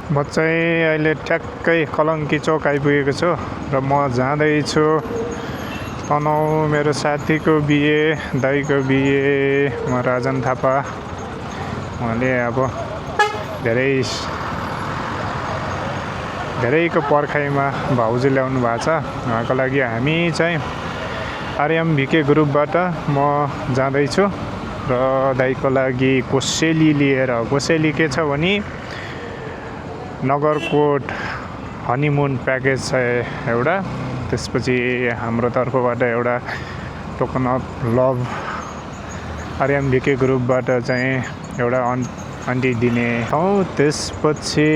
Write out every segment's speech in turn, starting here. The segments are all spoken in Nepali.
म चाहिँ अहिले ठ्याक्कै कलङ्की चौक आइपुगेको छु र म जाँदैछु तनहुँ मेरो साथीको बिहे, दाइको बिहे। म राजन थापा, उहाँले अब धेरैको पर्खाइमा भाउजू ल्याउनु भएको छ। उहाँको लागि हामी चाहिँ आरएमभिके ग्रुपबाट म जाँदैछु र दाइको लागि कोसेली लिएर। कोसेली के छ भने नगरकोट हनीमुन प्याकेज छ एउटा। त्यसपछि हाम्रो तर्फबाट एउटा टोकन अफ लभ आरएमभिके ग्रुपबाट चाहिँ एउटा अन्टी दिने हौ। त्यसपछि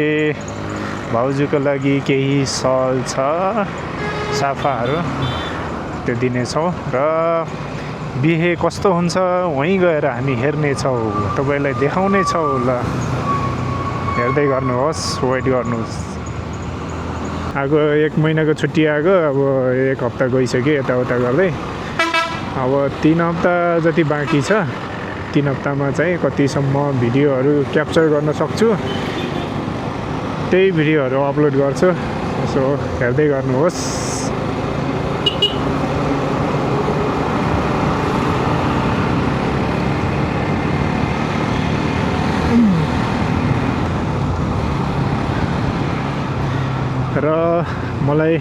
भाउजूको लागि केही सल छ, साफाहरू त्यो दिनेछौँ र बिहे कस्तो हुन्छ वहीँ गएर हामी हेर्नेछौँ, तपाईँलाई देखाउनेछौँ। ल हेर्दै गर्नुहोस्, वेट गर्नुहोस्। आएको 1 महिनाको छुट्टी आएको, अब 1 हप्ता गइसक्यो यताउता गर्दै। अब 3 हप्ता जति बाँकी छ। 3 हप्तामा चाहिँ कतिसम्म भिडियोहरू क्याप्चर गर्न सक्छु त्यही भिडियोहरू अपलोड गर्छु। सो हेर्दै गर्नुहोस्। र मलाई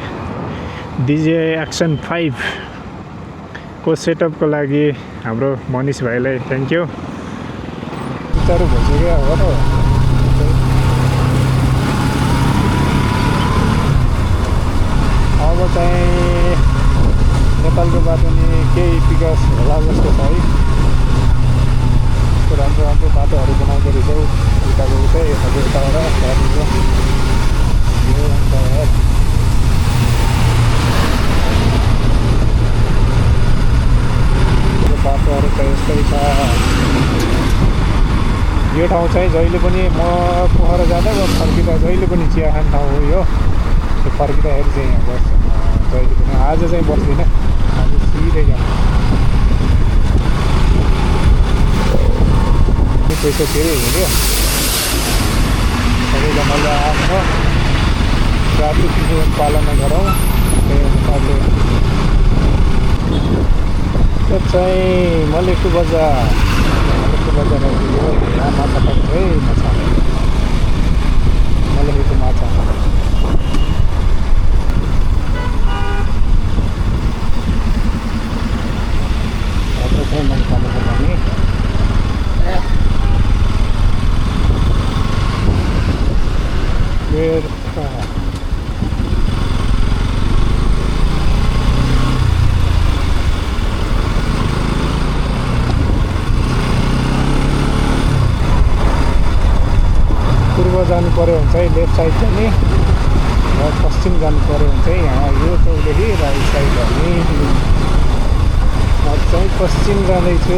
DJI Action 5 को सेटअपको लागि हाम्रो मनिष भाइलाई थ्याङ्क यू। विचार भइसक्यो हो त। अब चाहिँ नेपालको बाटो नि केही विकास होला जस्तो छ है। राम्रो राम्रो बाटोहरू बनाउँदो रहेछौ। उताको उतै हजुर उताबाट बाटोहरू त यस्तै छ। यो ठाउँ चाहिँ जहिले पनि म पोखरा जाँदा वा फर्किँदा जहिले पनि चिया खाने ठाउँ हो यो। फर्किँदाखेरि चाहिँ यहाँ बस्छ जहिले पनि। आज चाहिँ बस्दिनँ, आज सिधै जान्छ। पैसा धेरै हुन्थ्यो। सबैजनाले आफ्नो जातिक नियम पालना गरौँ। त्यही अनुसारले त्यो चाहिँ मलेखु बजार आइपुग्यो। यहाँ माछा पाइन्छ है, माछा मलेखुको माछा। चाहिँ मैले खानुको लागि पूर्व जानु पऱ्यो भने चाहिँ लेफ्ट साइड जाने र पश्चिम जानु पऱ्यो भने चाहिँ यहाँ यो चौकदेखि राइट साइड जाने। म चाहिँ पश्चिम जाँदैछु।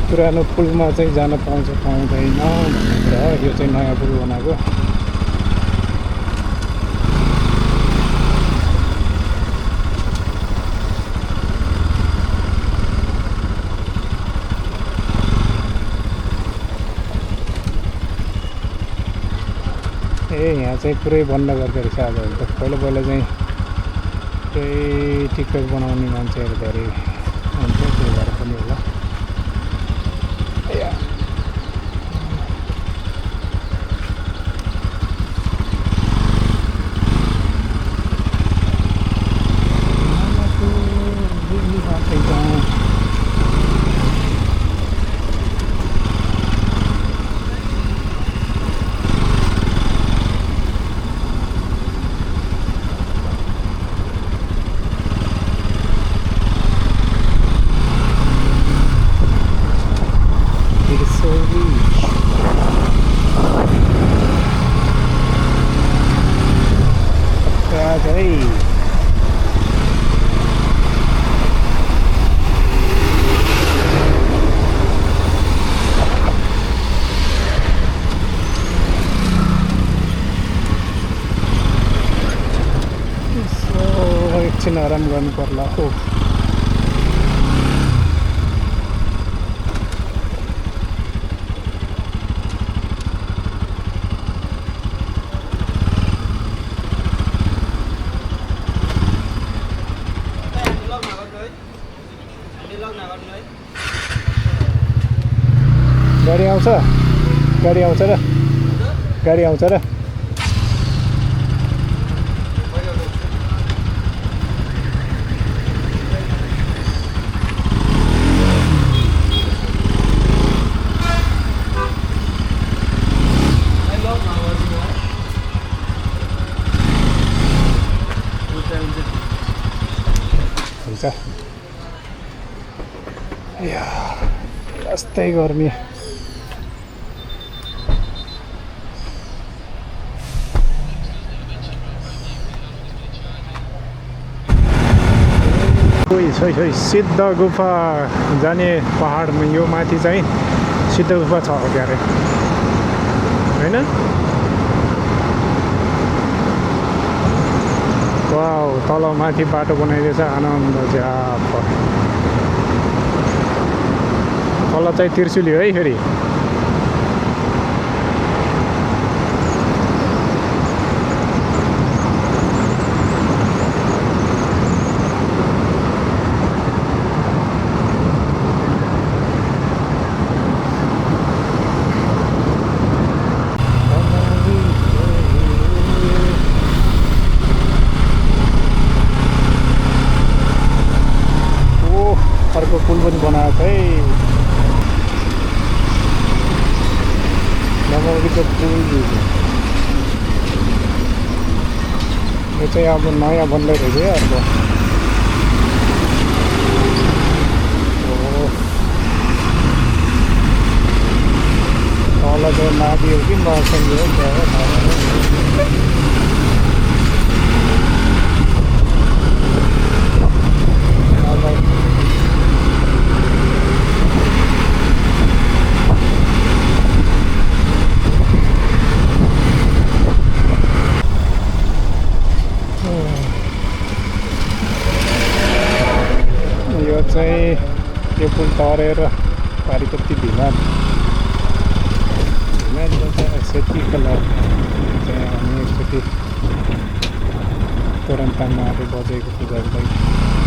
पुरानो पुलमा चाहिँ जान पाउँछ पाउँदैन भनेर यो चाहिँ नयाँ पुल बनाएको। यहाँ चाहिँ पुरै बन्द गर्दो रहेछ आजकल त। पहिला चाहिँ त्यही टिकटक बनाउने मान्छेहरू धेरै हुन्छ, त्यही भएर पनि होला। एकछिन आराम गर्नु पर्ला। गाडी आउँछ गाडी आउँछ र गाडी आउँछ र हुन्छ या यस्तै गर्मी खोइ सिद्ध गुफा जाने पहाडमा यो माथि चाहिँ सिद्ध गुफा छ हो क्यारे होइन वाउ तल माथि बाटो बनाइदिएछ आनन्द ज्याप तल चाहिँ त्रिशुली है फेरि अर्को पुल पनि बनाएको है नमौरीको पुल यो चाहिँ अब नयाँ बन्दै रहेछ है अर्को तल चाहिँ नादी हो कि नर्सरी हो क्या यो चाहिँ यो पुल तरेर पारि कति भिमा सेती कलर चाहिँ हामी एकचोटि तोरनतानमा बजेको पूजाको लागि